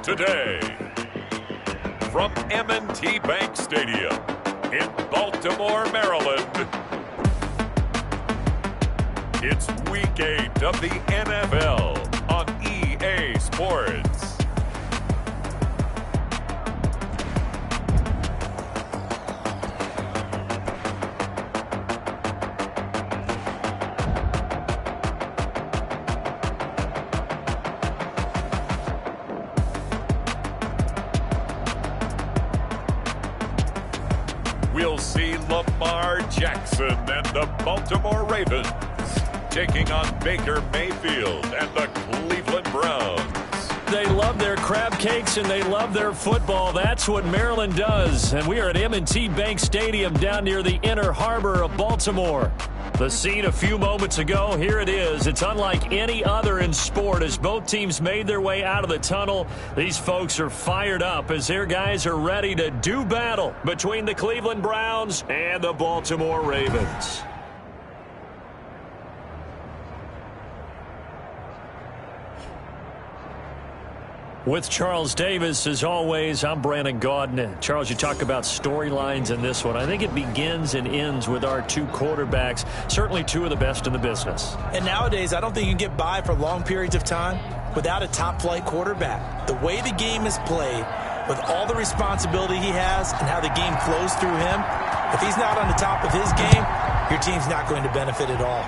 today. From M&T Bank Stadium in Baltimore, Maryland, it's Week 8 of the NFL on EA Sports. We'll see Lamar Jackson and the Baltimore Ravens taking on Baker Mayfield and the Cleveland Browns. They love their crab cakes and they love their football. That's what Maryland does. And we are at M&T Bank Stadium down near the Inner Harbor of Baltimore. The scene a few moments ago, here it is. It's unlike any other in sport as both teams made their way out of the tunnel. These folks are fired up as their guys are ready to do battle between the Cleveland Browns and the Baltimore Ravens. With Charles Davis, as always, I'm Brandon Gaudin. Charles, you talk about storylines in this one. I think it begins and ends with our two quarterbacks, certainly two of the best in the business. And nowadays, I don't think you can get by for long periods of time without a top-flight quarterback. The way the game is played, with all the responsibility he has and how the game flows through him, if he's not on the top of his game, your team's not going to benefit at all.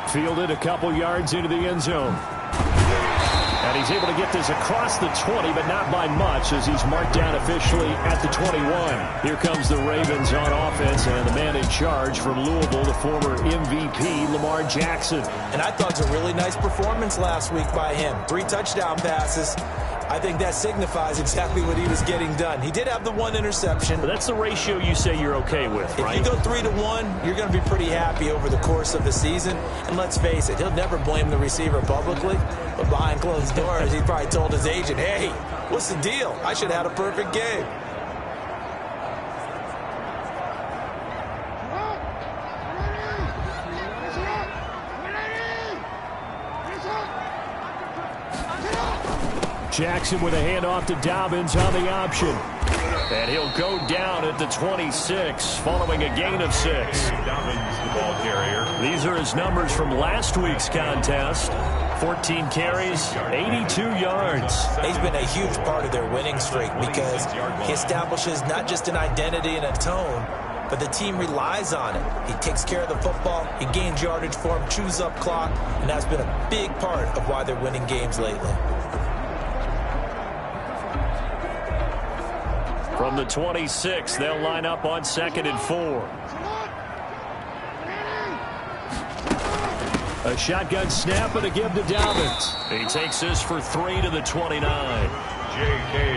Fielded a couple yards into the end zone. And he's able to get this across the 20, but not by much as he's marked down officially at the 21. Here comes the Ravens on offense, and the man in charge from Louisville, the former MVP, Lamar Jackson. And I thought it was a really nice performance last week by him. 3 touchdown passes. I think that signifies exactly what he was getting done. He did have the 1 interception. But that's the ratio you say you're okay with, right? If you go 3-1, you're going to be pretty happy over the course of the season. And let's face it, he'll never blame the receiver publicly. But behind closed doors, he probably told his agent, hey, what's the deal? I should have had a perfect game. Jackson with a handoff to Dobbins on the option. And he'll go down at the 26 following a gain of 6. Dobbins, the ball carrier. These are his numbers from last week's contest. 14 carries, 82 yards. He's been a huge part of their winning streak because he establishes not just an identity and a tone, but the team relies on it. He takes care of the football, he gains yardage for him, chews up clock, and that's been a big part of why they're winning games lately. From the 26, they'll line up on 2nd and 4. A shotgun snap and a give to Dobbins. He takes this for 3 to the 29.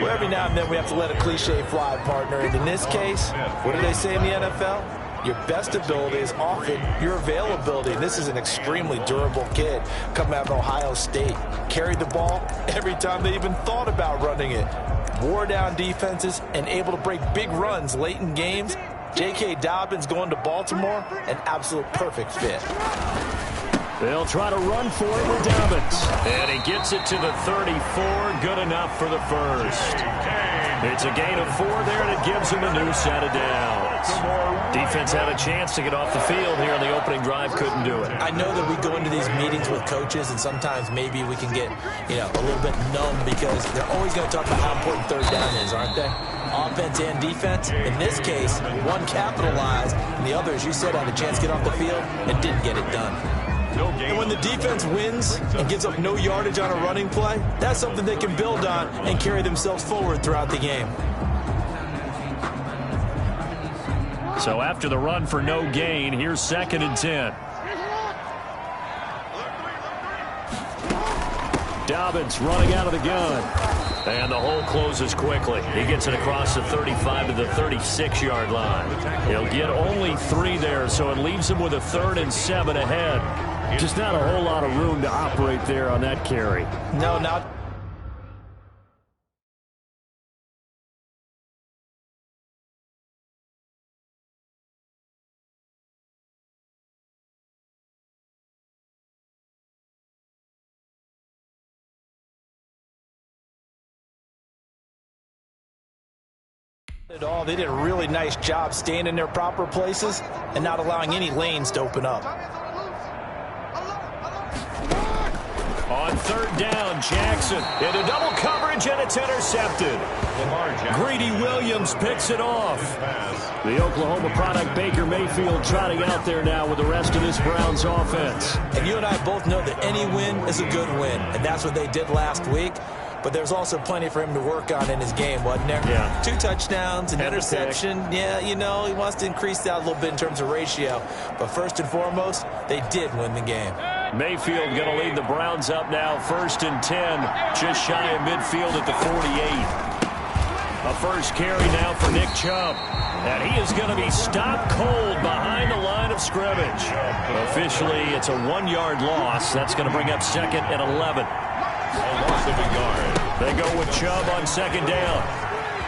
Well, every now and then we have to let a cliche fly, partner. And in this case, what do they say in the NFL? Your best ability is often your availability. And this is an extremely durable kid coming out of Ohio State. Carried the ball every time they even thought about running it. Wore down defenses and able to break big runs late in games. J.K. Dobbins going to Baltimore, an absolute perfect fit. They'll try to run for it with Dobbins. And he gets it to the 34. Good enough for the first. It's a gain of 4 there, and it gives him a new set of downs. Defense had a chance to get off the field here on the opening drive. Couldn't do it. I know that we go into these meetings with coaches, and sometimes maybe we can get, a little bit numb because they're always going to talk about how important third down is, aren't they? Offense and defense. In this case, one capitalized, and the other, as you said, had a chance to get off the field and didn't get it done. And when the defense wins and gives up no yardage on a running play, that's something they can build on and carry themselves forward throughout the game. So after the run for no gain, here's 2nd and 10. Dobbins running out of the gun. And the hole closes quickly. He gets it across the 35 to the 36-yard line. He'll get only 3 there, so it leaves him with a 3rd and 7 ahead. Just not a whole lot of room to operate there on that carry. No, not They did a really nice job staying in their proper places and not allowing any lanes to open up. On third down, Jackson into double coverage, and it's intercepted. Greedy Williams picks it off. The Oklahoma product, Baker Mayfield, trotting out there now with the rest of this Browns offense. And you and I both know that any win is a good win, and that's what they did last week. But there's also plenty for him to work on in his game, wasn't there? Yeah. 2 touchdowns, an interception. Yeah, you know, he wants to increase that a little bit in terms of ratio. But first and foremost, they did win the game. Mayfield going to lead the Browns up now, 1st and 10, just shy of midfield at the 48. A first carry now for Nick Chubb. And he is going to be stopped cold behind the line of scrimmage. Officially, it's a 1-yard loss. That's going to bring up 2nd and 11. A loss of a yard. They go with Chubb on 2nd down.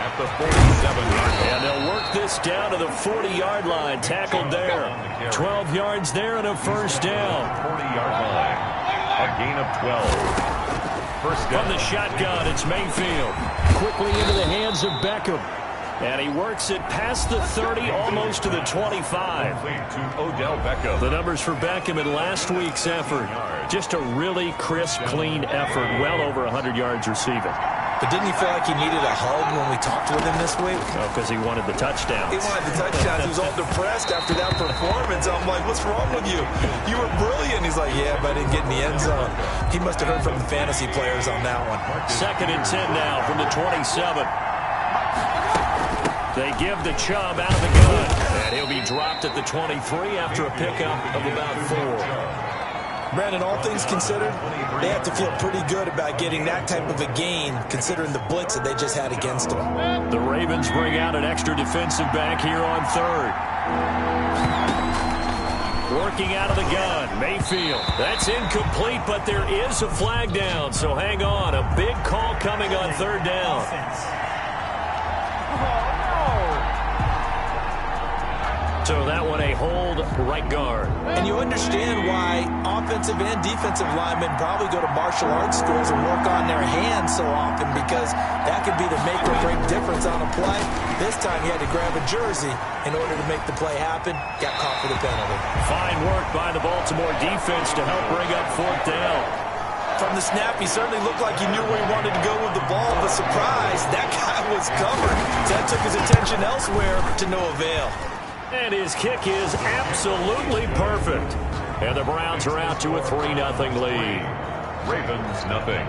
At the 47-yard line. And they'll work this down to the 40-yard line. Tackled there. 12 yards there and a first down. 40-yard line. A gain of 12. First down. From the shotgun, it's Mayfield. Quickly into the hands of Beckham. And he works it past the 30, almost to the 25. To Odell Beckham. The numbers for Beckham in last week's effort. Just a really crisp, clean effort. Well over 100 yards receiving. But didn't he feel like he needed a hug when we talked with him this week? Oh, because he wanted the touchdowns. He wanted the touchdowns. He was all depressed after that performance. I'm like, what's wrong with you? You were brilliant. He's like, yeah, but I didn't get in the end zone. He must have heard from the fantasy players on that one. 2nd and 10 now from the 27. They give the Chubb out of the gun. And he'll be dropped at the 23 after a pickup of about 4. Brandon, all things considered, they have to feel pretty good about getting that type of a gain, considering the blitz that they just had against them. The Ravens bring out an extra defensive back here on 3rd. Working out of the gun, Mayfield. That's incomplete, but there is a flag down, so hang on. A big call coming on 3rd down. So that one a hold, right guard. And you understand why offensive and defensive linemen probably go to martial arts schools and work on their hands so often, because that could be the make or break difference on a play. This time he had to grab a jersey in order to make the play happen. Got caught for the penalty. Fine work by the Baltimore defense to help bring up 4th down. From the snap, he certainly looked like he knew where he wanted to go with the ball, but surprise, that guy was covered. So that took his attention elsewhere to no avail. And his kick is absolutely perfect. And the Browns are out to a 3-0 lead. Ravens nothing.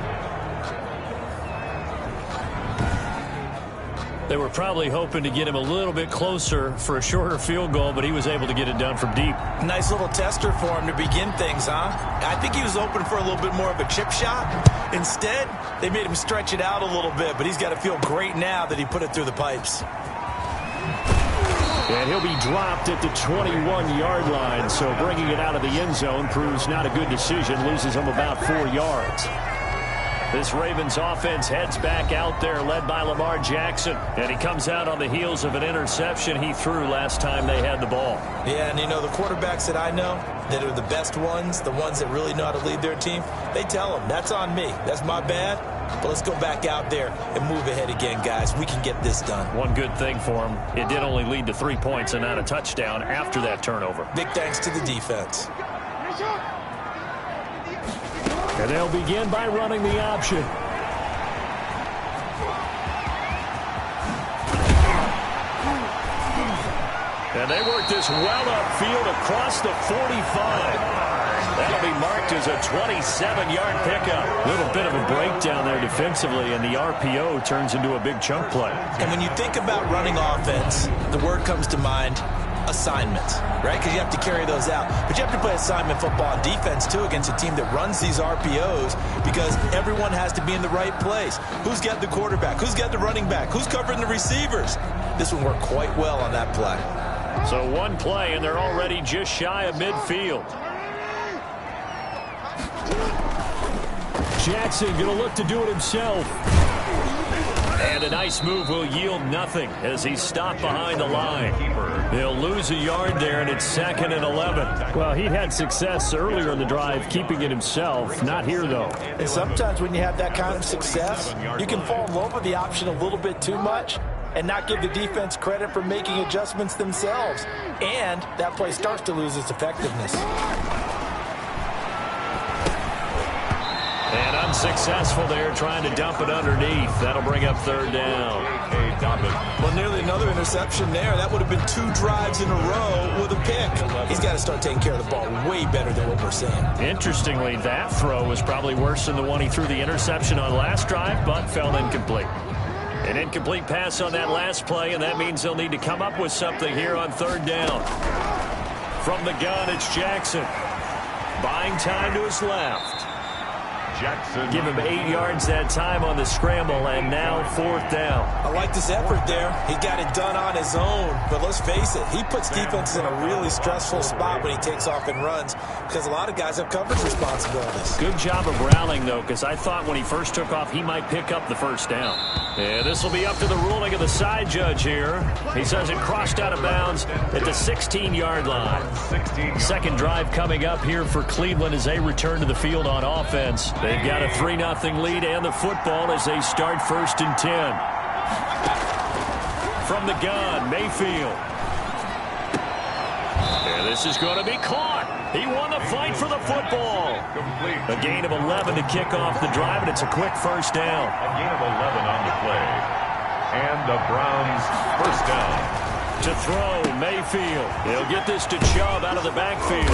They were probably hoping to get him a little bit closer for a shorter field goal, but he was able to get it done from deep. Nice little tester for him to begin things, huh? I think he was open for a little bit more of a chip shot. Instead, they made him stretch it out a little bit, but he's got to feel great now that he put it through the pipes. And he'll be dropped at the 21-yard line, so bringing it out of the end zone proves not a good decision, loses him about 4 yards. This Ravens offense heads back out there, led by Lamar Jackson, and he comes out on the heels of an interception he threw last time they had the ball. Yeah, and you know, the quarterbacks that I know that are the best ones, the ones that really know how to lead their team, they tell them, that's on me, that's my bad. But let's go back out there and move ahead again, guys. We can get this done. One good thing for him, it did only lead to 3 points and not a touchdown after that turnover. Big thanks to the defense. And they'll begin by running the option. And they work this well upfield across the 45. That'll be marked as a 27-yard pickup. A little bit of a breakdown there defensively, and the RPO turns into a big chunk play. And when you think about running offense, the word comes to mind, assignments, right? Because you have to carry those out. But you have to play assignment football on defense, too, against a team that runs these RPOs, because everyone has to be in the right place. Who's got the quarterback? Who's got the running back? Who's covering the receivers? This one worked quite well on that play. So one play, and they're already just shy of midfield. Jackson going to look to do it himself. And a nice move will yield nothing as he's stopped behind the line. They'll lose a yard there, and it's 2nd and 11. Well, he had success earlier in the drive keeping it himself. Not here, though. And sometimes when you have that kind of success, you can fall in love with the option a little bit too much. and not give the defense credit for making adjustments themselves. And that play starts to lose its effectiveness. And unsuccessful there, trying to dump it underneath. That'll bring up third down. Well, nearly another interception there. That would have been 2 drives in a row with a pick. He's got to start taking care of the ball way better than what we're seeing. Interestingly, that throw was probably worse than the one he threw the interception on last drive, but fell incomplete. An incomplete pass on that last play, and that means they'll need to come up with something here on third down. From the gun, it's Jackson. Buying time to his left. Jackson. Give him 8 yards that time on the scramble, and now fourth down. I like this effort there. He got it done on his own. But let's face it, he puts defenses in a really stressful spot when he takes off and runs because a lot of guys have coverage responsibilities. Good job of rallying, though, because I thought when he first took off, he might pick up the first down. And this will be up to the ruling of the side judge here. He says it crossed out of bounds at the 16-yard line. Second drive coming up here for Cleveland as they return to the field on offense. They've got a 3-0 lead and the football as they start 1st and 10. From the gun, Mayfield. And this is going to be caught. He won the fight for the football. A gain of 11 to kick off the drive, and it's a quick first down. A gain of 11 on the play. And the Browns first down. To throw, Mayfield. He'll get this to Chubb out of the backfield.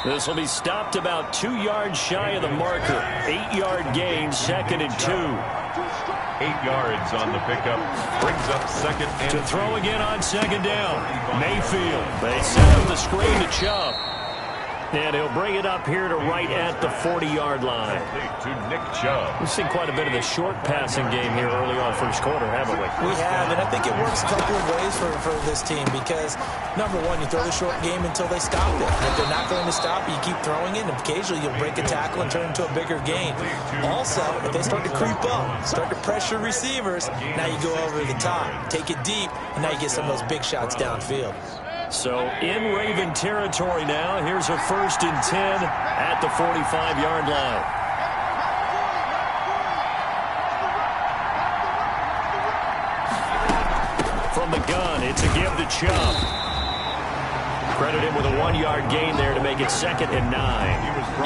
This will be stopped about 2 yards shy of the marker. 8-yard gain, 2nd and 2. 8 yards on the pickup. Brings up 2nd and 2. To throw again on 2nd down. Mayfield. They set up the screen to Chubb. And he'll bring it up here to right at the 40-yard line. To Nick Chubb. We've seen quite a bit of the short passing game here early on first quarter, haven't we? We have, and I think it works a couple of ways for this team because, number one, you throw the short game until they stop it. And if they're not going to stop it, you keep throwing it, and occasionally you'll break a tackle and turn it into a bigger gain. Also, if they start to creep up, start to pressure receivers, now you go over the top, take it deep, and now you get some of those big shots downfield. So in Raven territory now. Here's a 1st and 10 at the 45-yard line. From the gun, it's a give to Chubb. Credit him with a 1-yard gain there to make it 2nd and 9.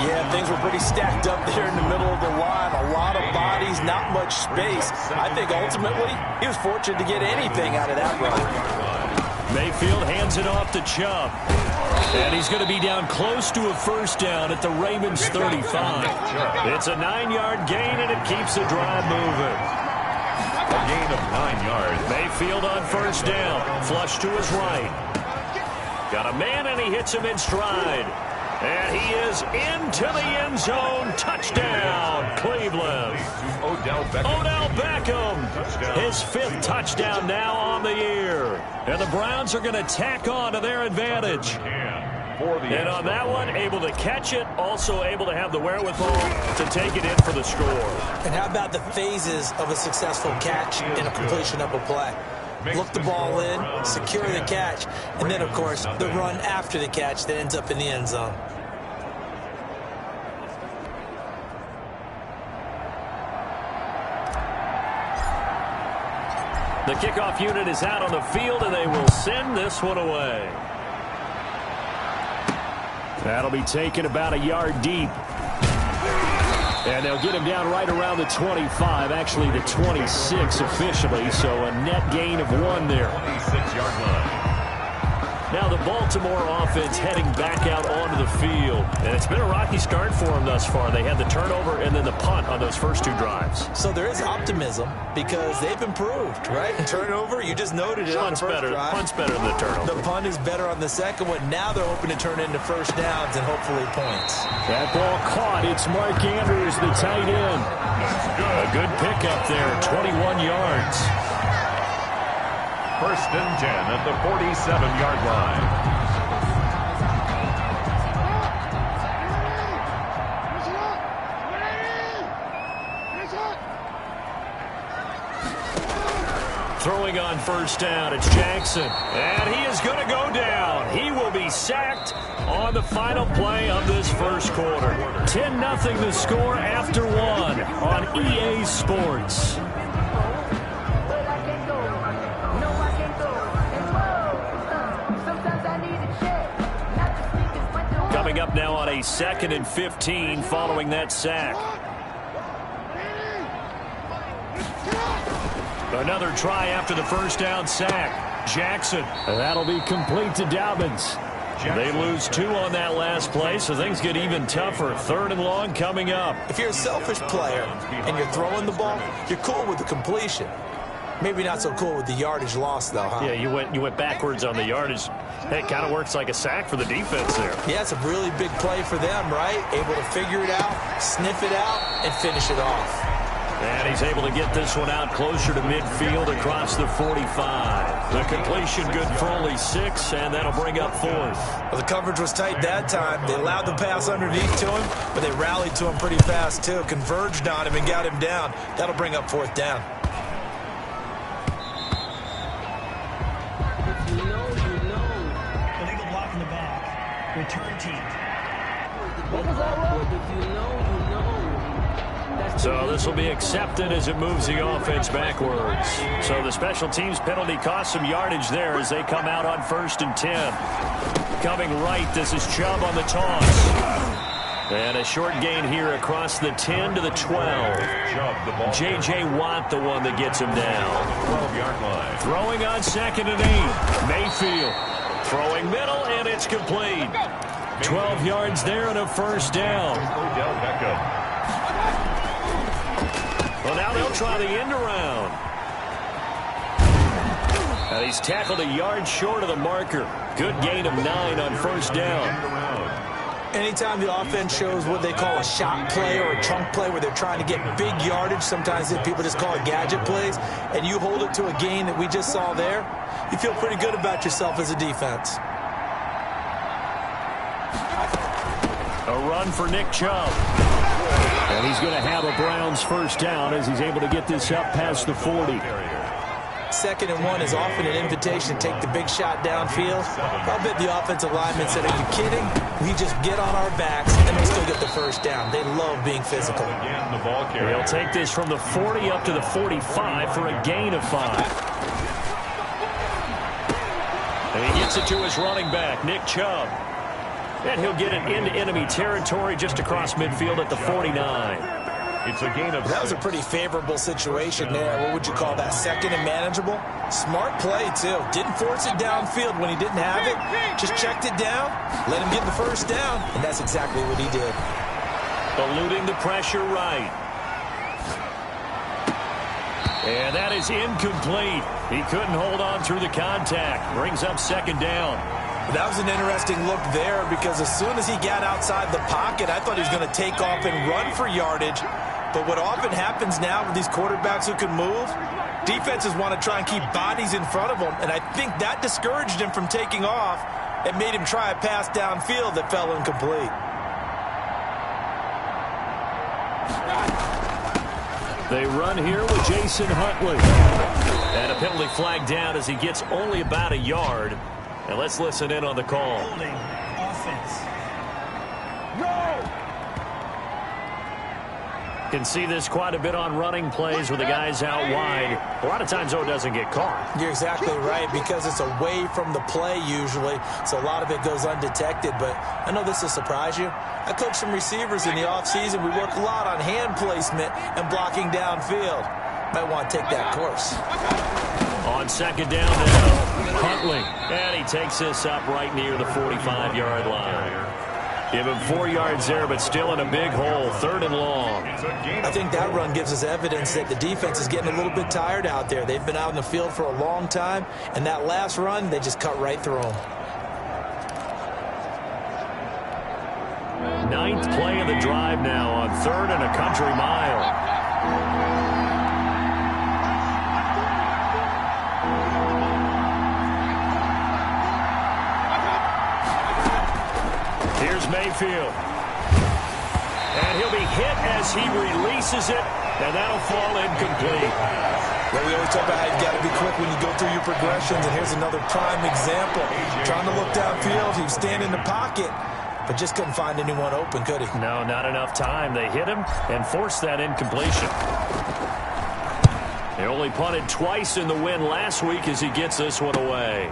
Yeah, things were pretty stacked up there in the middle of the line. A lot of bodies, not much space. I think ultimately he was fortunate to get anything out of that run. Mayfield hands it off to Chubb. And he's going to be down close to a first down at the Ravens 35. It's a 9-yard gain, and it keeps the drive moving. A gain of 9 yards. Mayfield on first down. Flush to his right. Got a man, and he hits him in stride. And he is into the end zone. Touchdown, Cleveland. Odell Beckham. His 5th touchdown now on the year. And the Browns are going to tack on to their advantage. And on that one, able to catch it, also able to have the wherewithal to take it in for the score. And how about the phases of a successful catch and a completion of a play? Look the ball in, secure the catch, and then, of course, the run after the catch that ends up in the end zone. The kickoff unit is out on the field, and they will send this one away. That'll be taken about a yard deep. And they'll get him down right around the 25, actually the 26 officially, so a net gain of 1 there. 26-yard line. Now the Baltimore offense heading back out onto the field. And it's been a rocky start for them thus far. They had the turnover and then the punt on those first 2 drives. So there is optimism because they've improved, right? Turnover, you just noted it on the first drive. Punt's better than the turnover. The punt is better on the second one. Now they're hoping to turn into first downs and hopefully points. That ball caught. It's Mark Andrews, the tight end. A good pickup there, 21 yards. 1st and 10 at the 47-yard line. Throwing on first down, it's Jackson. And he is going to go down. He will be sacked on the final play of this first quarter. 10-0 the score after 1 on EA Sports. now on a 2nd and 15 following that sack. Another try after the first down sack. Jackson. And that'll be complete to Dobbins. They lose 2 on that last play, so things get even tougher. 3rd and long coming up. If you're a selfish player and you're throwing the ball, you're cool with the completion. Maybe not so cool with the yardage loss, though, huh? Yeah, you went backwards on the yardage. Hey, it kind of works like a sack for the defense there. Yeah, it's a really big play for them, right? Able to figure it out, sniff it out, and finish it off. And he's able to get this one out closer to midfield across the 45. The completion good for only 6, and that'll bring up 4th. Well, the coverage was tight that time. They allowed the pass underneath to him, but they rallied to him pretty fast, too. Converged on him and got him down. That'll bring up 4th down. Illegal block in the back. Return team. So this will be accepted as it moves the offense backwards. So the special teams penalty cost some yardage there as they come out on 1st and 10. Coming right, this is Chubb on the toss. And a short gain here across the 10 to the 12. J.J. Watt, the one that gets him down. 12-yard line. Throwing on 2nd and 8. Mayfield throwing middle, and it's complete. 12 yards there and a 1st down. Odell Beckham. Well, now they'll try the end around. And he's tackled a yard short of the marker. Good gain of 9 on 1st down. Anytime the offense shows what they call a shot play or a chunk play where they're trying to get big yardage, sometimes people just call it gadget plays, and you hold it to a gain that we just saw there, you feel pretty good about yourself as a defense. A run for Nick Chubb. And he's going to have a Browns 1st down as he's able to get this up past the 40. 2nd and 1 is often an invitation to take the big shot downfield. I'll bet the offensive lineman said, are you kidding? We just get on our backs and we'll still get the 1st down. They love being physical. He'll take this from the 40 up to the 45 for a gain of 5. And he gets it to his running back, Nick Chubb. And he'll get it into enemy territory just across midfield at the 49. It's a gain of 6. That was a pretty favorable situation there. What would you call that? 2nd and manageable? Smart play, too. Didn't force it downfield when he didn't have it. Just checked it down, let him get the 1st down, and that's exactly what he did. Eluding the pressure right. And that is incomplete. He couldn't hold on through the contact. Brings up 2nd down. That was an interesting look there because as soon as he got outside the pocket, I thought he was going to take off and run for yardage. But what often happens now with these quarterbacks who can move, defenses want to try and keep bodies in front of them. And I think that discouraged him from taking off and made him try a pass downfield that fell incomplete. They run here with Jason Huntley. And a penalty flag down as he gets only about a yard. And let's listen in on the call. Holding offense. Can see this quite a bit on running plays with the guys out wide. A lot of times, though, it doesn't get caught. You're exactly right because it's away from the play usually, so a lot of it goes undetected. But I know this will surprise you. I coach some receivers in the offseason. We work a lot on hand placement and blocking downfield. Might want to take that course. On 2nd down now, Huntley. And he takes this up right near the 45-yard line. Give him 4 yards there, but still in a big hole. 3rd and long. I think that run gives us evidence that the defense is getting a little bit tired out there. They've been out in the field for a long time, and that last run, they just cut right through them. 9th play of the drive now on 3rd and a country mile. Here's Mayfield. And he'll be hit as he releases it, and that'll fall incomplete. Well, we always talk about how you've got to be quick when you go through your progressions, and here's another prime example. Trying to look downfield, he was standing in the pocket, but just couldn't find anyone open, could he? No, not enough time. They hit him and forced that incompletion. They only punted twice in the win last week as he gets this one away.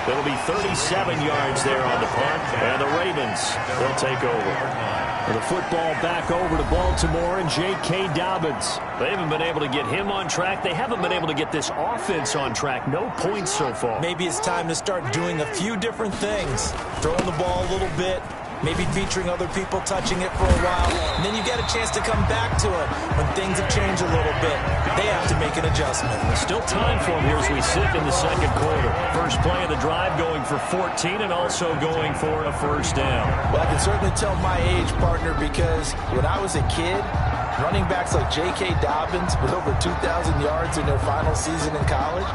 It'll be 37 yards there on the punt, and the Ravens will take over. The football back over to Baltimore and J.K. Dobbins. They haven't been able to get him on track. They haven't been able to get this offense on track. No points so far. Maybe it's time to start doing a few different things. Throwing the ball a little bit, maybe featuring other people touching it for a while, and then you get a chance to come back to it when things have changed a little bit. They have to make an adjustment. Still time for him here as we sit in the second quarter. First play of the drive going for 14 and also going for a first down. Well, I can certainly tell my age, partner, because when I was a kid, running backs like J.K. Dobbins with over 2,000 yards in their final season in college,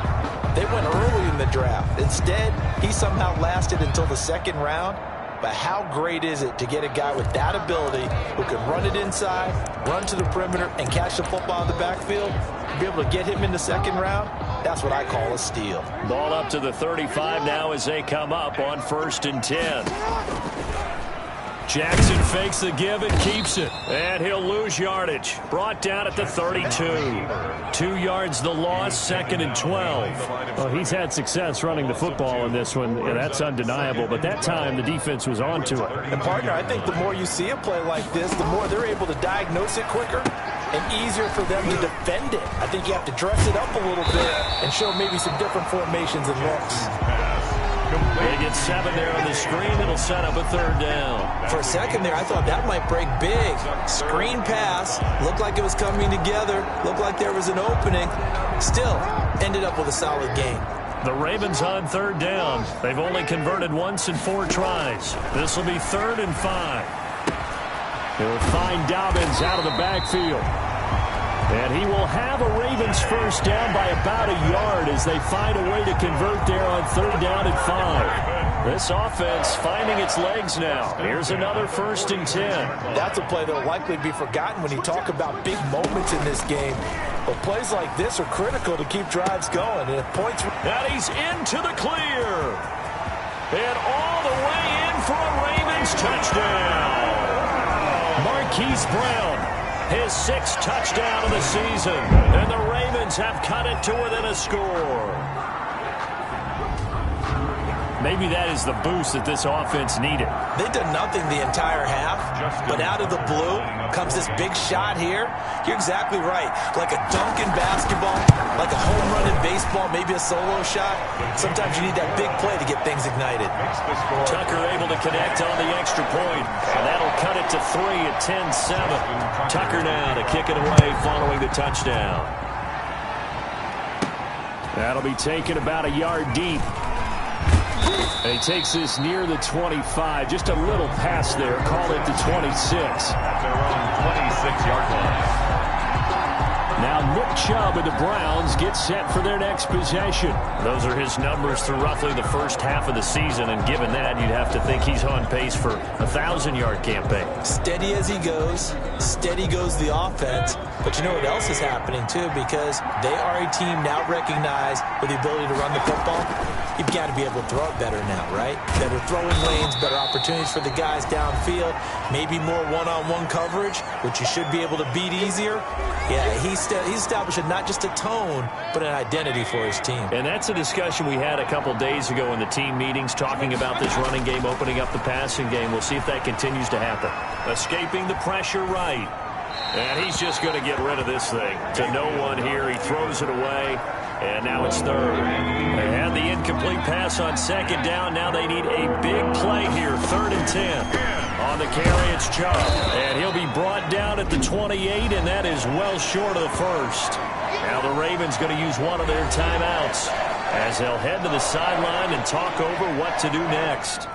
they went early in the draft. Instead, he somehow lasted until the second round. But how great is it to get a guy with that ability who can run it inside, run to the perimeter, and catch the football in the backfield? Be able to get him in the second round? That's what I call a steal. Ball up to the 35 now as they come up on 1st and 10. Jackson fakes the give and keeps it. And he'll lose yardage. Brought down at the 32. 2 yards the loss, 2nd and 12. Well, he's had success running the football in this one. Yeah, that's undeniable. But that time, the defense was on to it. And, partner, I think the more you see a play like this, the more they're able to diagnose it quicker and easier for them to defend it. I think you have to dress it up a little bit and show maybe some different formations and looks. They get 7 there on the screen. It'll set up a 3rd down. For a second there, I thought that might break big. Screen pass. Looked like it was coming together. Looked like there was an opening. Still, ended up with a solid game. The Ravens on 3rd down. They've only converted once in 4 tries. This will be 3rd and 5. He'll find Dobbins out of the backfield. And he will have a Ravens first down by about a yard as they find a way to convert there on 3rd down and 5. This offense finding its legs now. Here's another 1st and 10. That's a play that will likely be forgotten when you talk about big moments in this game. But plays like this are critical to keep drives going. And if points... And he's into the clear. And all the way in for a Ravens touchdown. Marquise Brown. His 6th touchdown of the season. And the Ravens have cut it to within a score. Maybe that is the boost that this offense needed. They did nothing the entire half, but out of the blue comes this big shot here. You're exactly right. Like a dunk in basketball, like a home run in baseball, maybe a solo shot. Sometimes you need that big play to get things ignited. Tucker able to connect on the extra point, and that'll cut it to 3 at 10-7. Tucker now to kick it away following the touchdown. That'll be taken about a yard deep. And he takes this near the 25. Just a little pass there. Call it the 26. At their own 26-yard line. Now Nick Chubb and the Browns get set for their next possession. Those are his numbers through roughly the first half of the season, and given that, you'd have to think he's on pace for a 1,000-yard campaign. Steady as he goes, steady goes the offense. But you know what else is happening, too, because they are a team now recognized with the ability to run the football. You've got to be able to throw it better now, right? Better throwing lanes, better opportunities for the guys downfield, maybe more one-on-one coverage, which you should be able to beat easier. Yeah, he's establishing not just a tone, but an identity for his team. And that's a discussion we had a couple days ago in the team meetings, talking about this running game, opening up the passing game. We'll see if that continues to happen. Escaping the pressure right. And he's just going to get rid of this thing. To no one here. He throws it away. And now it's 3rd. They had the incomplete pass on 2nd down. Now they need a big play here. 3rd and 10. On the carry, it's Chubb. And he'll be brought down at the 28, and that is well short of the 1st. Now the Ravens going to use one of their timeouts as they'll head to the sideline and talk over what to do next.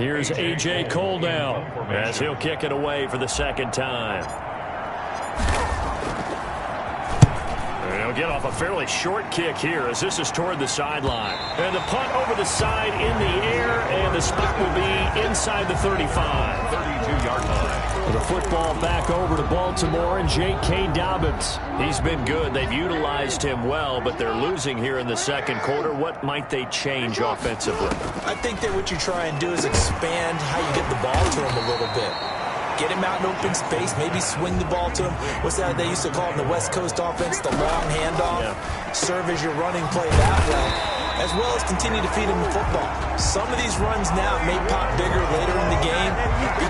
Here's A.J. Cole now as he'll kick it away for the second time. And he'll get off a fairly short kick here as this is toward the sideline. And the punt over the side in the air, and the spot will be inside the 35. 32-yard line. The football back over to Baltimore and J.K. Dobbins. He's been good. They've utilized him well, but they're losing here in the second quarter. What might they change offensively? I think that what you try and do is expand how you get the ball to him a little bit. Get him out in open space, maybe swing the ball to him. What's that they used to call in the West Coast offense, the long handoff? Yeah. Serve as your running play that way, as well as continue to feed him the football. Some of these runs now may pop bigger later in the game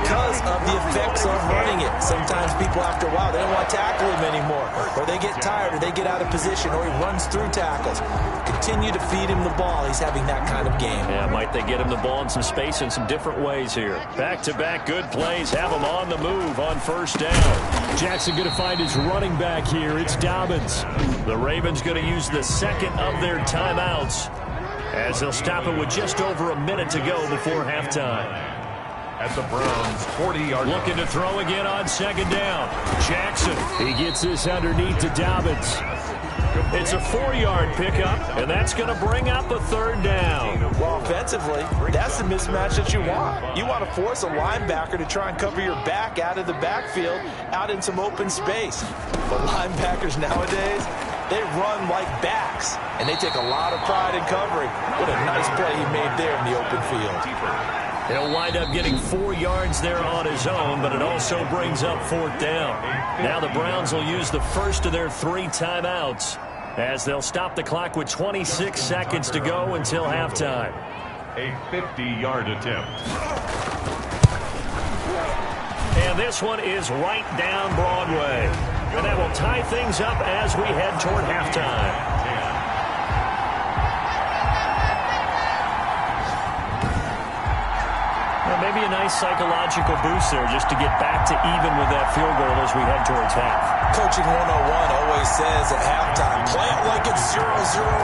because of the effects of running it. Sometimes people, after a while, they don't want to tackle him anymore, or they get tired, or they get out of position, or he runs through tackles. Continue to feed him the ball. He's having that kind of game. Yeah, might they get him the ball in some space in some different ways here. Back-to-back good plays. Have him on the move on first down. Jackson going to find his running back here. It's Dobbins. The Ravens going to use the second of their timeouts as they'll stop it with just over a minute to go before halftime. At the Browns' 40-yard line. Looking to throw again on second down. Jackson. He gets this underneath to Dobbins. It's a 4-yard pickup, and that's going to bring up a third down. Well, offensively, that's the mismatch that you want. You want to force a linebacker to try and cover your back out of the backfield, out in some open space. But linebackers nowadays, they run like backs, and they take a lot of pride in covering. What a nice play he made there in the open field. He'll wind up getting 4 yards there on his own, but it also brings up fourth down. Now the Browns will use the first of their 3 timeouts as they'll stop the clock with 26 seconds to go until halftime. A 50-yard attempt. And this one is right down Broadway. And that will tie things up as we head toward halftime. Maybe a nice psychological boost there just to get back to even with that field goal as we head towards half. Coaching 101 always says at halftime, play it like it's 0-0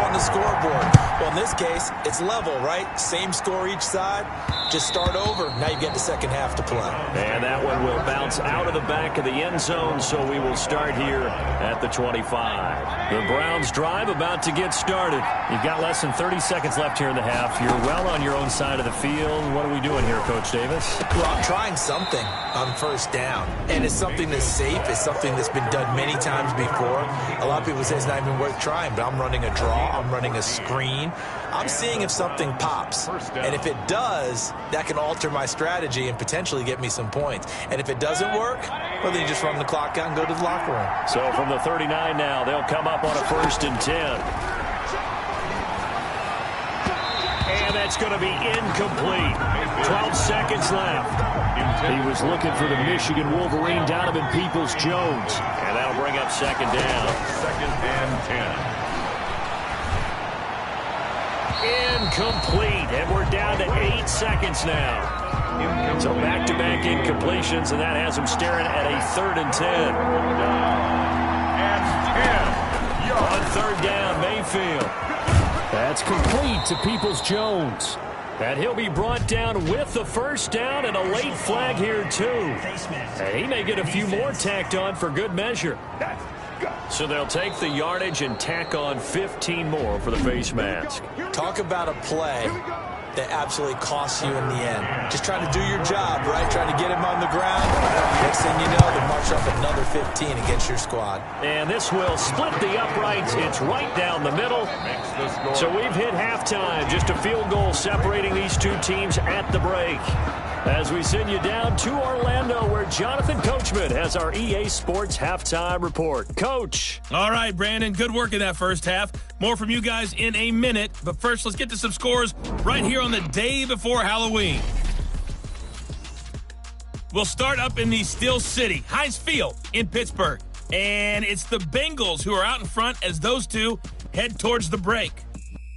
on the scoreboard. Well, in this case, it's level, right? Same score each side. Just start over. Now you get the second half to play. And that one will bounce out of the back of the end zone, so we will start here at the 25. The Browns drive about to get started. You've got less than 30 seconds left here in the half. You're well on your own side of the field. What are we doing here, Coach Davis? Well, I'm trying something on first down, and it's something that's safe. It's something that's been done many times before. A lot of people say it's not even worth trying, but I'm running a draw. I'm running a screen. I'm seeing if something pops, and if it does, that can alter my strategy and potentially get me some points. And if it doesn't work, well, then you just run the clock out and go to the locker room. So from the 39 now, they'll come up on a 1st and 10. And that's going to be incomplete. 12 seconds left. He was looking for the Michigan Wolverine, Donovan Peoples-Jones. And that'll bring up second down. 2nd and 10. Incomplete, and we're down to 8 seconds now. So back-to-back incompletions, and that has them staring at a 3rd and 10. And 10. On 3rd down, Mayfield. That's complete to Peoples-Jones. And he'll be brought down with the first down and a late flag here, too. And he may get a few more tacked on for good measure. So they'll take the yardage and tack on 15 more for the face mask. Talk about a play that absolutely costs you in the end. Just trying to do your job, right? Trying to get him on the ground. Next thing you know, they march up another 15 against your squad. And this will split the uprights. It's right down the middle. So we've hit halftime. Just a field goal separating these two teams at the break. As we send you down to Orlando, where Jonathan Coachman has our EA Sports Halftime Report. Coach. All right, Brandon, good work in that first half. More from you guys in a minute. But first, let's get to some scores right here on the day before Halloween. We'll start up in the Steel City, Heinz Field in Pittsburgh. And it's the Bengals who are out in front as those two head towards the break.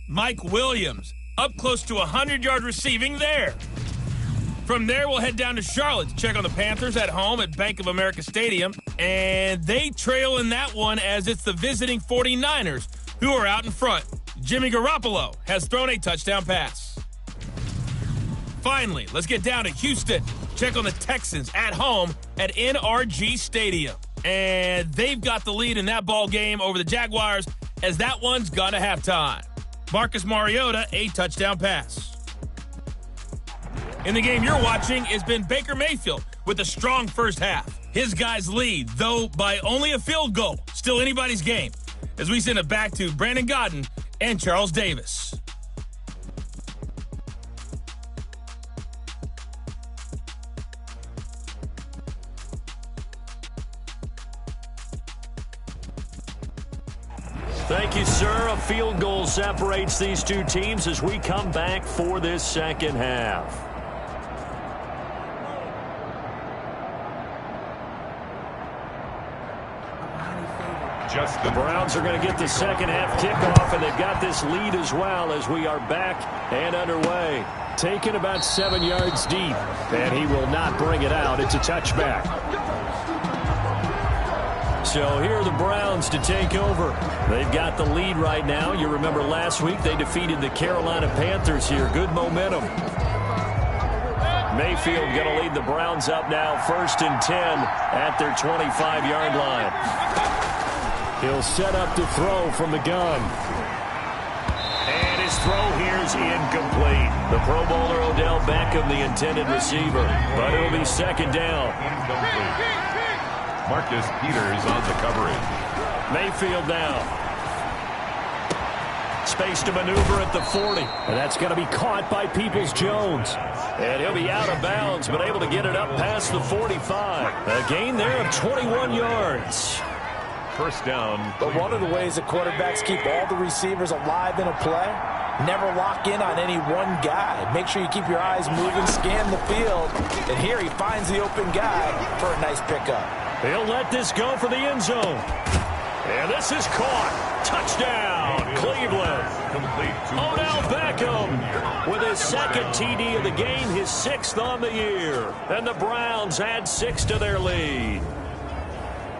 Mike Williams up close to 100-yard receiving there. From there, we'll head down to Charlotte to check on the Panthers at home at Bank of America Stadium. And they trail in that one as it's the visiting 49ers who are out in front. Jimmy Garoppolo has thrown a touchdown pass. Finally, let's get down to Houston. Check on the Texans at home at NRG Stadium. And they've got the lead in that ball game over the Jaguars as that one's gone to halftime. Marcus Mariota, a touchdown pass. In the game you're watching has been Baker Mayfield with a strong first half. His guys lead, though by only a field goal. Still anybody's game. As we send it back to Brandon Godden and Charles Davis. Thank you, sir. A field goal separates these two teams as we come back for this second half. The Browns are going to get the second half kickoff, and they've got this lead as well as we are back and underway. Taken about 7 yards deep, and he will not bring it out. It's a touchback. So here are the Browns to take over. They've got the lead right now. You remember last week they defeated the Carolina Panthers here. Good momentum. Mayfield going to lead the Browns up now, 1st and 10 at their 25-yard line. He'll set up to throw from the gun. And his throw here is incomplete. The Pro Bowler Odell Beckham, the intended receiver. But it'll be second down. Marcus Peters on the coverage. Mayfield now. Space to maneuver at the 40. And that's going to be caught by Peoples-Jones. And he'll be out of bounds, but able to get it up past the 45. A gain there of 21 yards. First down. But one of the ways that quarterbacks keep all the receivers alive in a play, never lock in on any one guy. Make sure you keep your eyes moving, scan the field. And here he finds the open guy for a nice pickup. He'll let this go for the end zone. And this is caught. Touchdown, Cleveland. Odell Beckham with his second TD of the game, his 6th on the year. And the Browns add 6 to their lead.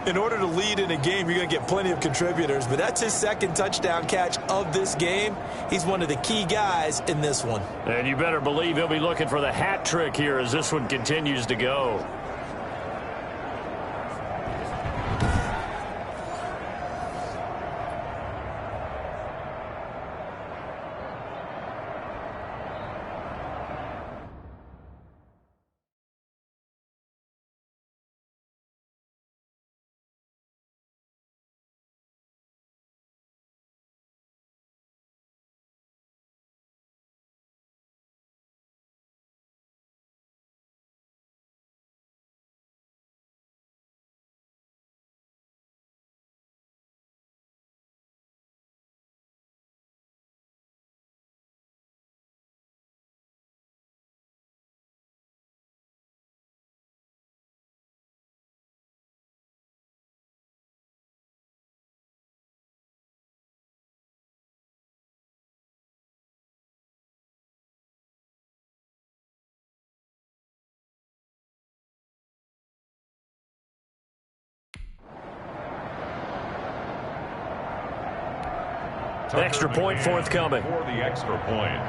In order to lead in a game, you're going to get plenty of contributors, but that's his 2nd touchdown catch of this game. He's one of the key guys in this one. And you better believe he'll be looking for the hat trick here as this one continues to go. Extra point forthcoming. For the extra point.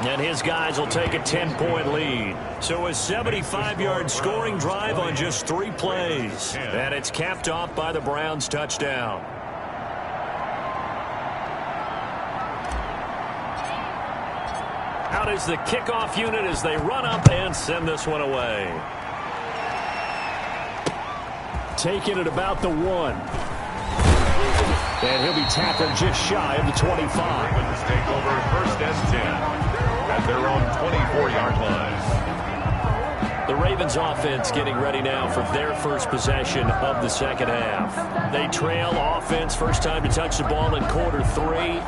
And his guys will take a 10-point lead. So a 75-yard scoring drive on just 3 plays. And it's capped off by the Browns' touchdown. Out is the kickoff unit as they run up and send this one away. Taken at about the 1. And he'll be tackled just shy of the 25. Ravens take over 1st and 10 at their own 24-yard line. The Ravens offense getting ready now for their first possession of the second half. They trail offense, first time to touch the ball in quarter 3,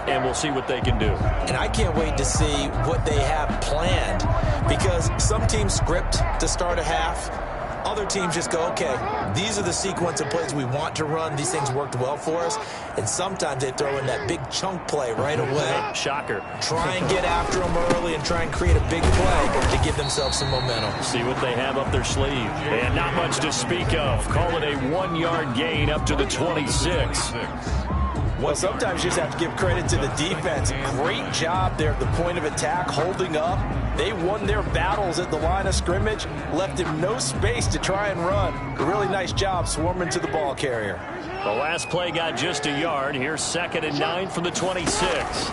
and we'll see what they can do. And I can't wait to see what they have planned, because some teams script to start a half. Other teams just go, okay, these are the sequence of plays we want to run. These things worked well for us. And sometimes they throw in that big chunk play right away. Shocker. Try and get after them early and try and create a big play to give themselves some momentum. See what they have up their sleeve. And not much to speak of. Call it a 1-yard gain up to the 26. Well, sometimes you just have to give credit to the defense. Great job there at the point of attack, holding up. They won their battles at the line of scrimmage, left him no space to try and run. A really nice job swarming to the ball carrier. The last play got just a yard. Here's 2nd and 9 from the 26.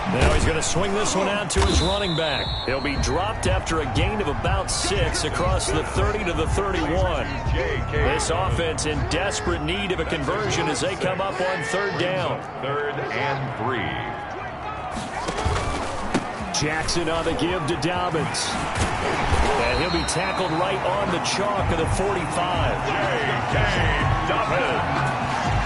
Now he's going to swing this one out to his running back. He'll be dropped after a gain of about 6 across the 30 to the 31. This offense in desperate need of a conversion as they come up on 3rd down. 3rd and 3. Jackson on the give to Dobbins. And he'll be tackled right on the chalk of the 45. J.K. Dobbins.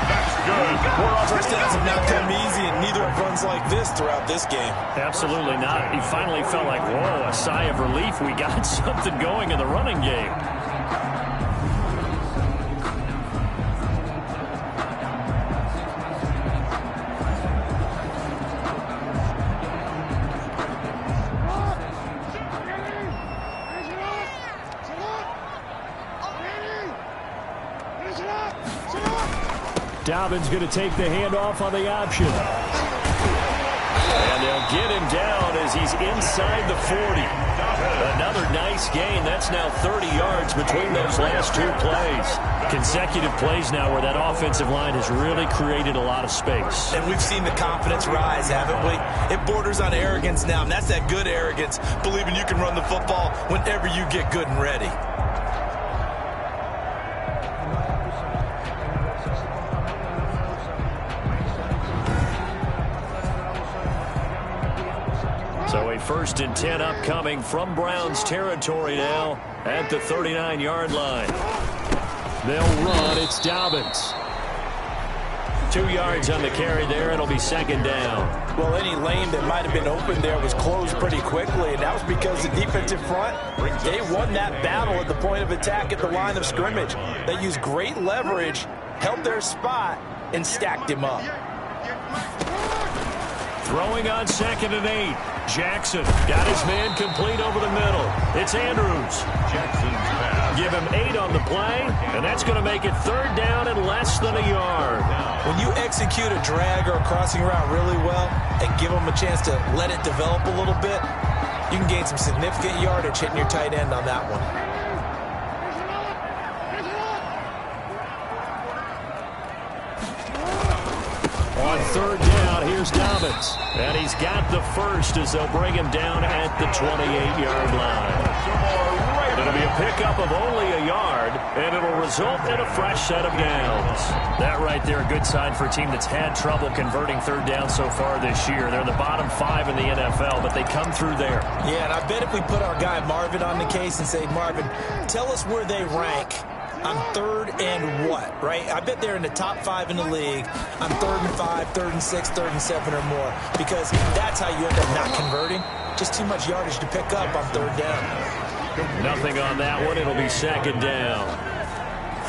That's good. More first downs have not come easy, and neither have runs like this throughout this game. Absolutely not. He finally felt like, whoa, a sigh of relief. We got something going in the running game. Dobbins going to take the handoff on the option. And they'll get him down as he's inside the 40. Another nice gain. That's now 30 yards between those last 2 plays. Consecutive plays now where that offensive line has really created a lot of space. And we've seen the confidence rise, haven't we? It borders on arrogance now, and that's that good arrogance, believing you can run the football whenever you get good and ready. So a 1st and 10 upcoming from Browns territory now at the 39-yard line. They'll run. It's Dobbins. 2 yards on the carry there. It'll be 2nd down. Well, any lane that might have been open there was closed pretty quickly, and that was because the defensive front, they won that battle at the point of attack at the line of scrimmage. They used great leverage, held their spot, and stacked him up. Throwing on 2nd and 8. Jackson got his man complete over the middle. It's Andrews. Jackson's pass. Give him 8 on the play, and that's going to make it 3rd down and less than a yard. When you execute a drag or a crossing route really well and give them a chance to let it develop a little bit, you can gain some significant yardage hitting your tight end on that one. On 3rd down, here's Dobbins. And he's got the first as they'll bring him down at the 28-yard line. It'll be a pickup of only a yard, and it'll result in a fresh set of downs. That right there, a good sign for a team that's had trouble converting 3rd down so far this year. They're the bottom 5 in the NFL, but they come through there. Yeah, and I bet if we put our guy Marvin on the case and say, Marvin, tell us where they rank on 3rd and what, right? I bet they're in the top 5 in the league on 3rd and 5, 3rd and 6, 3rd and 7 or more, because that's how you end up not converting. Just too much yardage to pick up on 3rd down. Nothing on that one. It'll be 2nd down.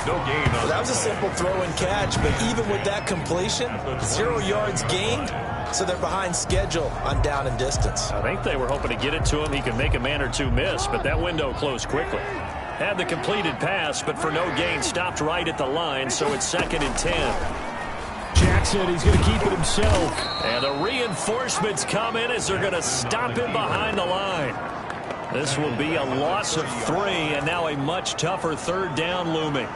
No gain on that was a simple throw and catch, but even with that completion, 0 yards gained, so they're behind schedule on down and distance. I think they were hoping to get it to him. He could make a man or two miss, but that window closed quickly. Had the completed pass, but for no gain, stopped right at the line, so it's 2nd and 10. Jackson, he's going to keep it himself. And the reinforcements come in as they're going to stop him behind the line. This will be a loss of 3, and now a much tougher 3rd down looming.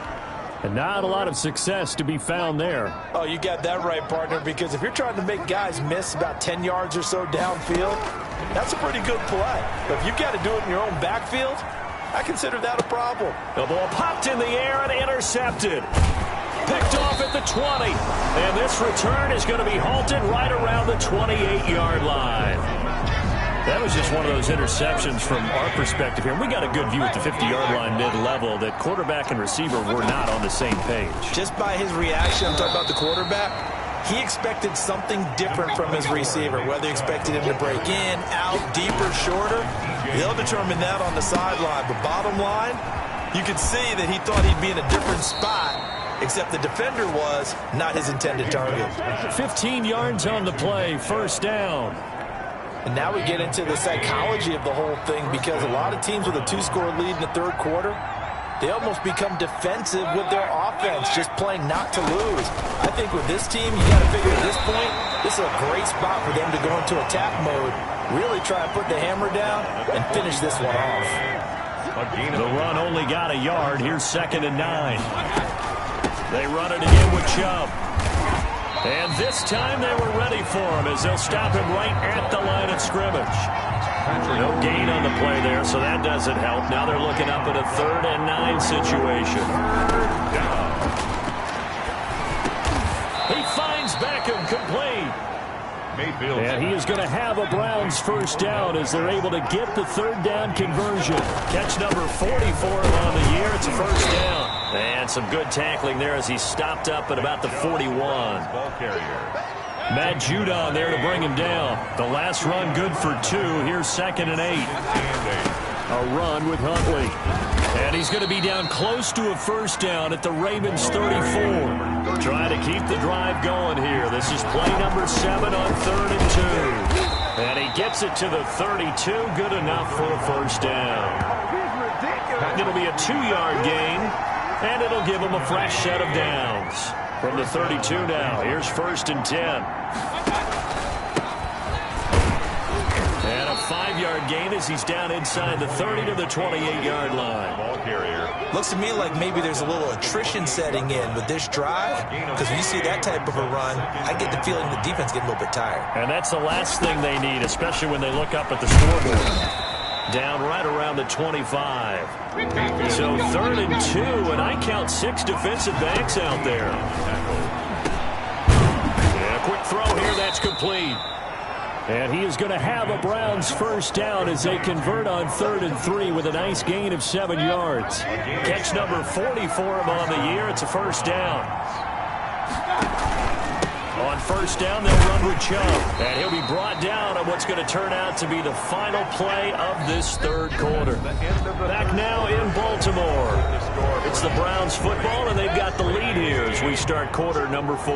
And not a lot of success to be found there. Oh, you got that right, partner, because if you're trying to make guys miss about 10 yards or so downfield, that's a pretty good play. But if you've got to do it in your own backfield, I consider that a problem. The ball popped in the air and intercepted. Picked off at the 20. And this return is going to be halted right around the 28-yard line. That was just one of those interceptions from our perspective here. We got a good view at the 50-yard line mid-level that quarterback and receiver were not on the same page. Just by his reaction, I'm talking about the quarterback, he expected something different from his receiver, whether he expected him to break in, out, deeper, shorter. They'll determine that on the sideline. But bottom line, you could see that he thought he'd be in a different spot, except the defender was not his intended target. 15 yards on the play, 1st down. And now we get into the psychology of the whole thing, because a lot of teams with a 2-score lead in the 3rd quarter, They almost become defensive with their offense, just playing not to lose. I think with this team, you got to figure at this point, this is a great spot for them to go into attack mode, really try to put the hammer down and finish this one off. The run only got a yard. Here's 2nd and 9. They run it again with Chubb. And this time they were ready for him as they'll stop him right at the line of scrimmage. No gain on the play there, so that doesn't help. Now they're looking up at a 3rd and 9 situation. He finds Beckham complete. And he is going to have a Browns first down as they're able to get the 3rd down conversion. Catch number 44 on the year. It's a first down. And some good tackling there as he stopped up at about the 41. Ball carrier. Matt Judon there to bring him down. The last run good for 2. Here's 2nd and 8. A run with Huntley. And he's going to be down close to a first down at the Ravens 34. Trying to keep the drive going here. This is play number 7 on 3rd and 2. And he gets it to the 32. Good enough for a first down. It'll be a 2-yard gain. And it'll give him a fresh set of downs. From the 32 now, here's 1st and 10. And a 5-yard gain as he's down inside the 30 to the 28-yard line. Ball carrier. Looks to me like maybe there's a little attrition setting in with this drive, because when you see that type of a run, I get the feeling the defense getting a little bit tired. And that's the last thing they need, especially when they look up at the scoreboard. Down right around the 25. So 3rd and 2, and I count 6 defensive backs out there. Yeah, quick throw here, that's complete. And he is going to have a Browns first down as they convert on 3rd and 3 with a nice gain of 7 yards. Catch number 40 for him on the year. It's a first down. On first down, they'll run with Chubb. And he'll be brought down on what's going to turn out to be the final play of this 3rd quarter. Back now in Baltimore. It's the Browns football, and they've got the lead here as we start quarter number 4.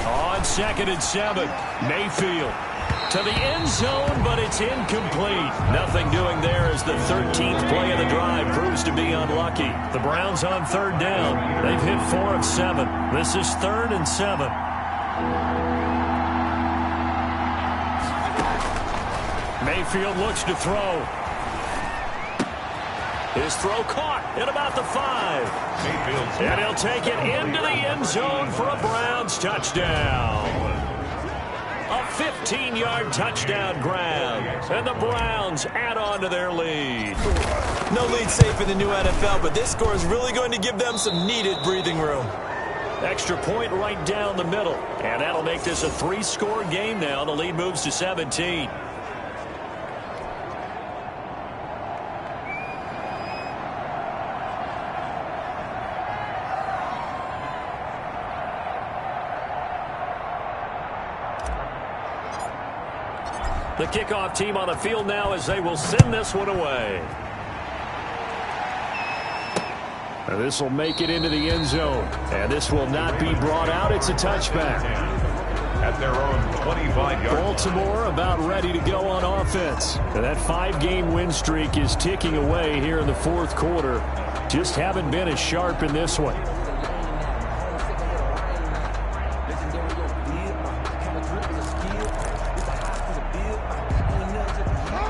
On 2nd and 7, Mayfield. To the end zone, but it's incomplete. Nothing doing there as the 13th play of the drive proves to be unlucky. The Browns on 3rd down. They've hit 4 of 7. This is 3rd and 7. Mayfield looks to throw. His throw caught at about the 5. And he'll take it into the end zone for a Browns touchdown. A 15-yard touchdown grab, and the Browns add on to their lead. No lead safe in the new NFL, but this score is really going to give them some needed breathing room. Extra point right down the middle, and that'll make this a 3-score game now. The lead moves to 17. The kickoff team on the field now as they will send this one away. And this will make it into the end zone. And this will not be brought out. It's a touchback. At their own 25-yard. Baltimore about ready to go on offense. And that 5-game win streak is ticking away here in the 4th quarter. Just haven't been as sharp in this one.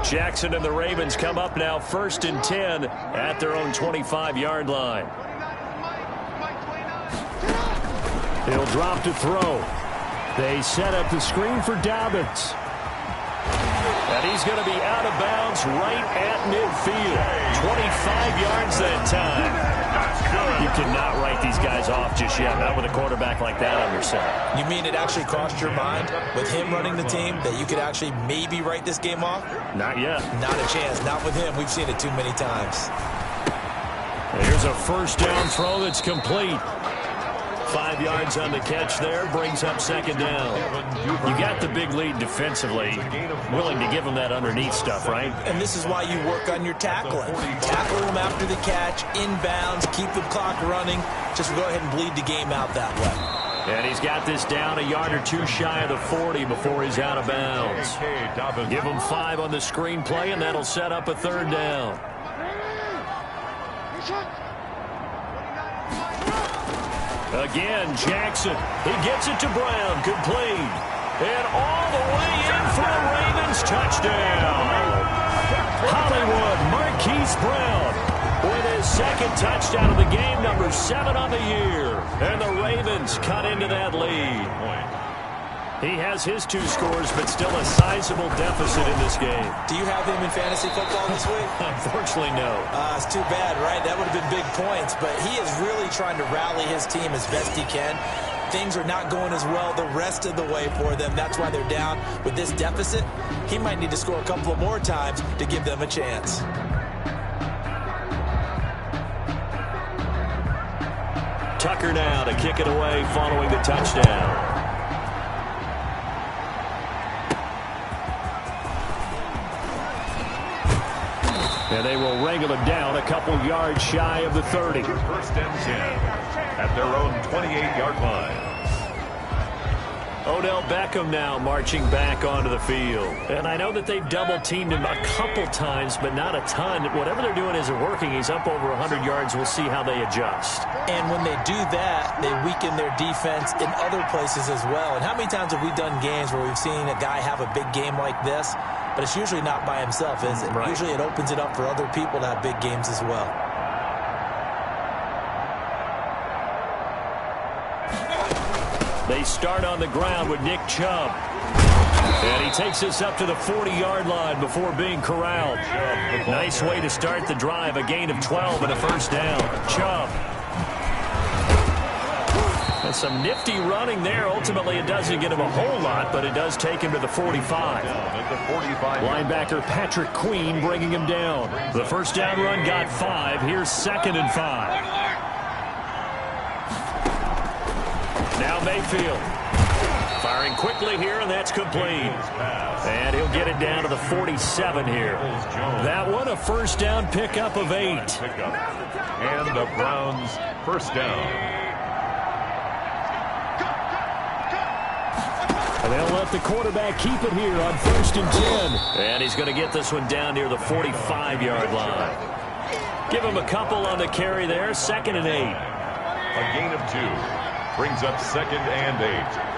Jackson and the Ravens come up now 1st and 10 at their own 25-yard line. He'll drop to throw. They set up the screen for Dobbins. And he's going to be out of bounds right at midfield. 25 yards that time. You cannot write these guys off just yet, not with a quarterback like that on your side. You mean it actually crossed your mind with him running the team that you could actually maybe write this game off? Not yet. Not a chance. Not with him. We've seen it too many times. Here's a first down throw that's complete. 5 yards on the catch there, brings up 2nd down. You got the big lead defensively, willing to give them that underneath stuff, right? And this is why you work on your tackling. Tackle them after the catch, inbounds, keep the clock running. Just go ahead and bleed the game out that way. And he's got this down a yard or two shy of the 40 before he's out of bounds. Give him 5 on the screen play, and that'll set up a 3rd down. Again, Jackson. He gets it to Brown. Complete. And all the way in for a Ravens touchdown. Hollywood Marquise Brown with his 2nd touchdown of the game, number 7 on the year. And the Ravens cut into that lead. He has his 2 scores, but still a sizable deficit in this game. Do you have him in fantasy football this week? Unfortunately, no. It's too bad, right? That would have been big points, but he is really trying to rally his team as best he can. Things are not going as well the rest of the way for them. That's why they're down with this deficit. He might need to score a couple of more times to give them a chance. Tucker now to kick it away following the touchdown. And they will wrangle him down a couple yards shy of the 30. 1st and 10 at their own 28-yard line. Odell Beckham now marching back onto the field. And I know that they've double-teamed him a couple times, but not a ton. Whatever they're doing isn't working. He's up over 100 yards. We'll see how they adjust. And when they do that, they weaken their defense in other places as well. And how many times have we done games where we've seen a guy have a big game like this? But it's usually not by himself, is it? Right. Usually it opens it up for other people to have big games as well. They start on the ground with Nick Chubb. And he takes us up to the 40-yard line before being corralled. Nice way to start the drive. A gain of 12 and a 1st down. Chubb. And some nifty running there. Ultimately, it doesn't get him a whole lot, but it does take him to the 45. Linebacker Patrick Queen bringing him down. The 1st down run got 5. Here's 2nd and 5. Now Mayfield. Firing quickly here, and that's complete. And he'll get it down to the 47 here. That one, a 1st down pickup of 8. And the Browns' 1st down. And they'll let the quarterback keep it here on 1st and 10. And he's going to get this one down near the 45-yard line. Give him a couple on the carry there. 2nd and 8. A gain of 2 brings up 2nd and 8.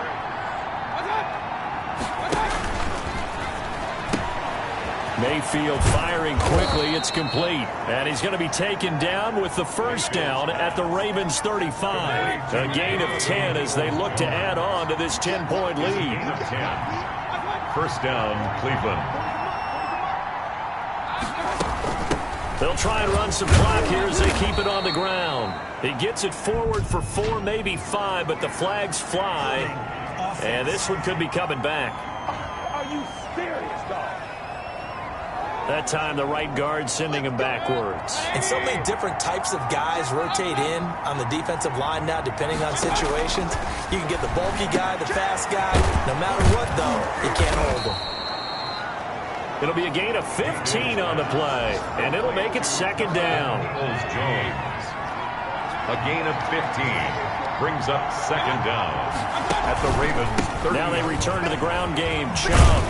Mayfield firing quickly. It's complete. And he's going to be taken down with the 1st down at the Ravens 35. A gain of 10 as they look to add on to this 10-point lead. 1st down, Cleveland. They'll try and run some clock here as they keep it on the ground. He gets it forward for 4, maybe 5, but the flags fly. And this one could be coming back. Are you serious, dog? That time, the right guard sending him backwards. And so many different types of guys rotate in on the defensive line now, depending on situations. You can get the bulky guy, the fast guy. No matter what, though, you can't hold them. It'll be a gain of 15 on the play, and it'll make it 2nd down. Jones. A gain of 15 brings up 2nd down at the Ravens 30. Now they return to the ground game. Chubb.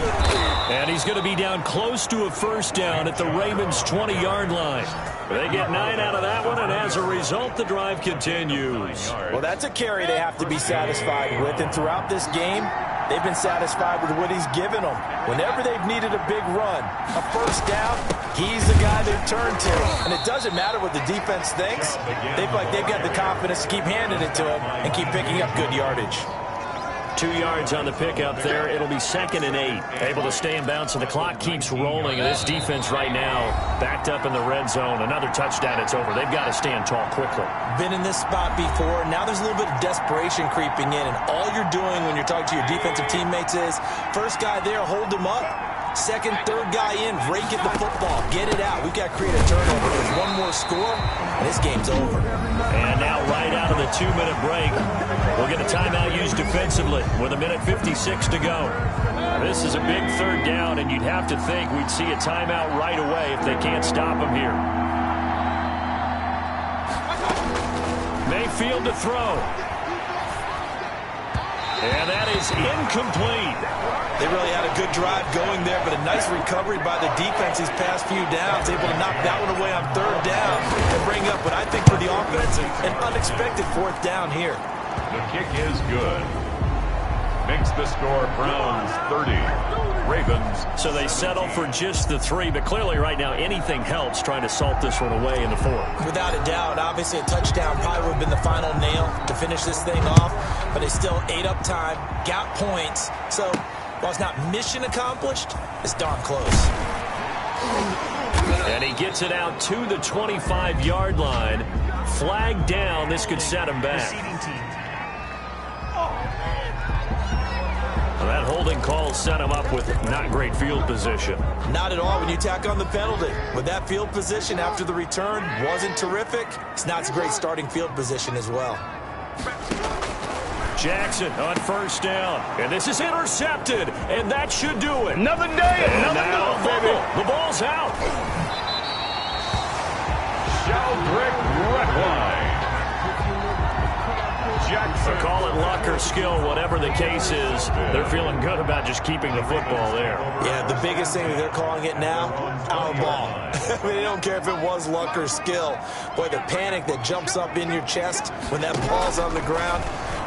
And he's going to be down close to a 1st down at the Ravens 20-yard line. They get 9 out of that one, and as a result, the drive continues. Well, that's a carry they have to be satisfied with, and throughout this game, they've been satisfied with what he's given them. Whenever they've needed a big run, a 1st down, he's the guy they've turned to. And it doesn't matter what the defense thinks. They feel like they've got the confidence to keep handing it to him and keep picking up good yardage. 2 yards on the pickup there. It'll be 2nd and 8. Able to stay in bounds, and the clock keeps rolling. And this defense right now backed up in the red zone. Another touchdown, it's over. They've got to stand tall quickly. Been in this spot before. Now there's a little bit of desperation creeping in. And all you're doing when you're talking to your defensive teammates is, 1st guy there, hold him up. 2nd, 3rd guy in, rake at the football. Get it out. We've got to create a turnover. There's one more score, and this game's over. And now right out of the 2-minute break, we'll get a timeout used defensively with 1:56 to go. This is a big 3rd down, and you'd have to think we'd see a timeout right away if they can't stop him here. Mayfield to throw. And that is incomplete. They really had a good drive going there, but a nice recovery by the defense these past few downs, able to knock that one away on third down and bring up what I think for the offense, an unexpected fourth down here. The kick is good. Makes the score Browns 30, Ravens. So they settle for just the 3, but clearly right now anything helps trying to salt this one away in the 4th. Without a doubt, obviously a touchdown probably would have been the final nail to finish this thing off, but they still ate up time, got points. So while it's not mission accomplished, it's darn close. And he gets it out to the 25-yard line. Flag down. This could set him back. Receiving team. That holding call set him up with not great field position. Not at all when you tack on the penalty. With that field position after the return wasn't terrific, it's not a great starting field position as well. Jackson on first down. And this is intercepted. And that should do it. Another day, another now go, baby. the ball's out. Sheldrick Redwine. Jackson. Call it luck or skill, whatever the case is. They're feeling good about just keeping the football there. Yeah, the biggest thing that they're calling it now, our ball. I mean, they don't care if it was luck or skill. Boy, the panic that jumps up in your chest when that ball's on the ground,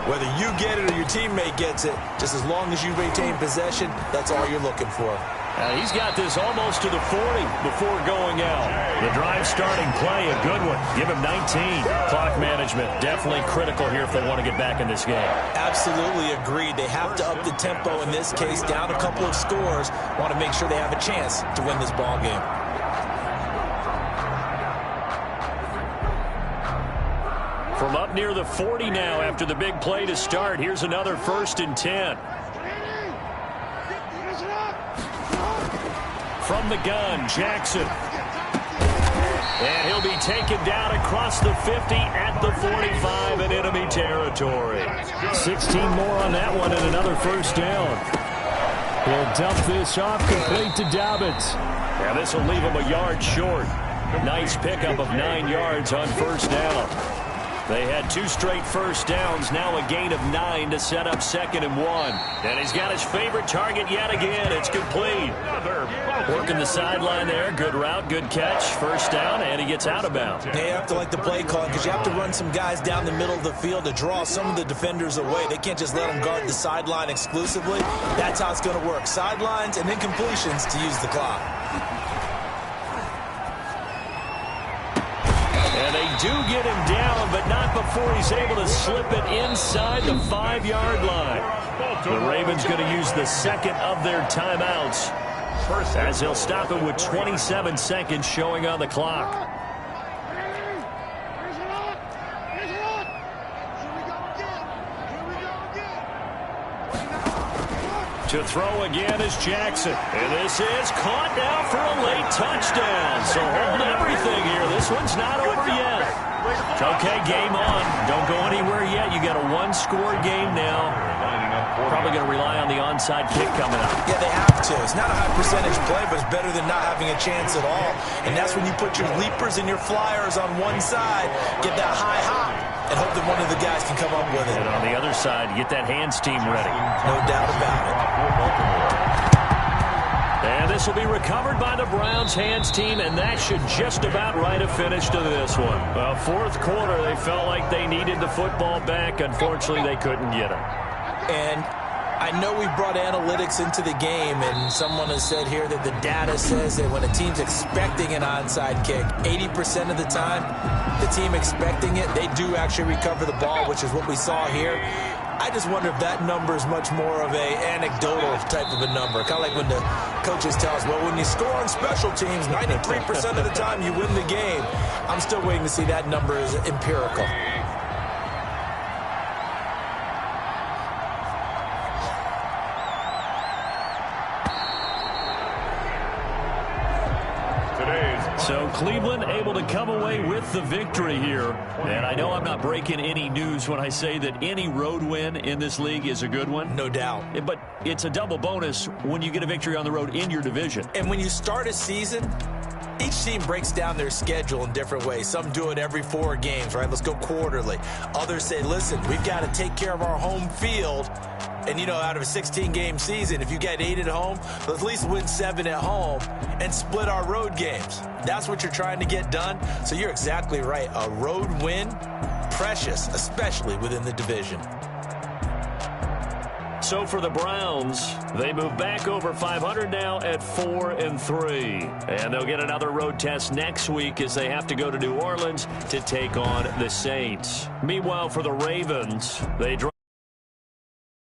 whether you get it or your teammate gets it, just as long as you maintain possession, that's all you're looking for. He's got this almost to the 40 before going out. The drive starting play, a good one. Give him 19. Clock management, definitely critical here if they want to get back in this game. Absolutely agreed. They have to up the tempo in this case, down a couple of scores. Want to make sure they have a chance to win this ball game. From up near the 40 now after the big play to start, here's another 1st and 10. From the gun, Jackson. And he'll be taken down across the 50 at the 45 in enemy territory. 16 more on that one and another first down. He'll dump this off complete to Dobbins. Yeah, this will leave him a yard short. Nice pickup of 9 yards on first down. They had 2 straight first downs, now a gain of 9 to set up 2nd and 1. And he's got his favorite target yet again. It's complete. Working the sideline there. Good route, good catch. First down, and he gets out of bounds. You have to like the play call because you have to run some guys down the middle of the field to draw some of the defenders away. They can't just let them guard the sideline exclusively. That's how it's going to work. Sidelines and then completions to use the clock. And they do get him down, but not before he's able to slip it inside the 5-yard line. The Ravens going to use the 2nd of their timeouts as they'll stop it with 27 seconds showing on the clock. To throw again is Jackson. And this is caught now for a late touchdown. So hold everything here. This one's not over yet. Okay, game on. Don't go anywhere yet. You got a 1-score game now. Probably going to rely on the onside kick coming up. Yeah, they have to. It's not a high percentage play, but it's better than not having a chance at all. And that's when you put your leapers and your flyers on one side, get that high hop, and hope that one of the guys can come up with it. And on the other side, get that hands team ready. No doubt about it. And this will be recovered by the Browns hands team, and that should just about write a finish to this one. Well, 4th quarter, they felt like they needed the football back. Unfortunately, they couldn't get it. And I know we brought analytics into the game, and someone has said here that the data says that when a team's expecting an onside kick, 80% of the time, the team expecting it, they do actually recover the ball, which is what we saw here. I just wonder if that number is much more of a anecdotal type of a number. Kind of like when the coaches tell us, well, when you score on special teams, 93% of the time you win the game. I'm still waiting to see that number is empirical. So Cleveland able to come away with the victory here. And I know I'm not breaking any news when I say that any road win in this league is a good one. No doubt. But it's a double bonus when you get a victory on the road in your division. And when you start a season Each team breaks down their schedule in different ways. Some do it every 4 games, right? Let's go quarterly. Others say, listen, we've got to take care of our home field. And, you know, out of a 16-game season, if you get 8 at home, let's at least win 7 at home and split our road games. That's what you're trying to get done. So you're exactly right. A road win, precious, especially within the division. So for the Browns, they move back over 500 now at 4-3. And they'll get another road test next week as they have to go to New Orleans to take on the Saints. Meanwhile, for the Ravens, they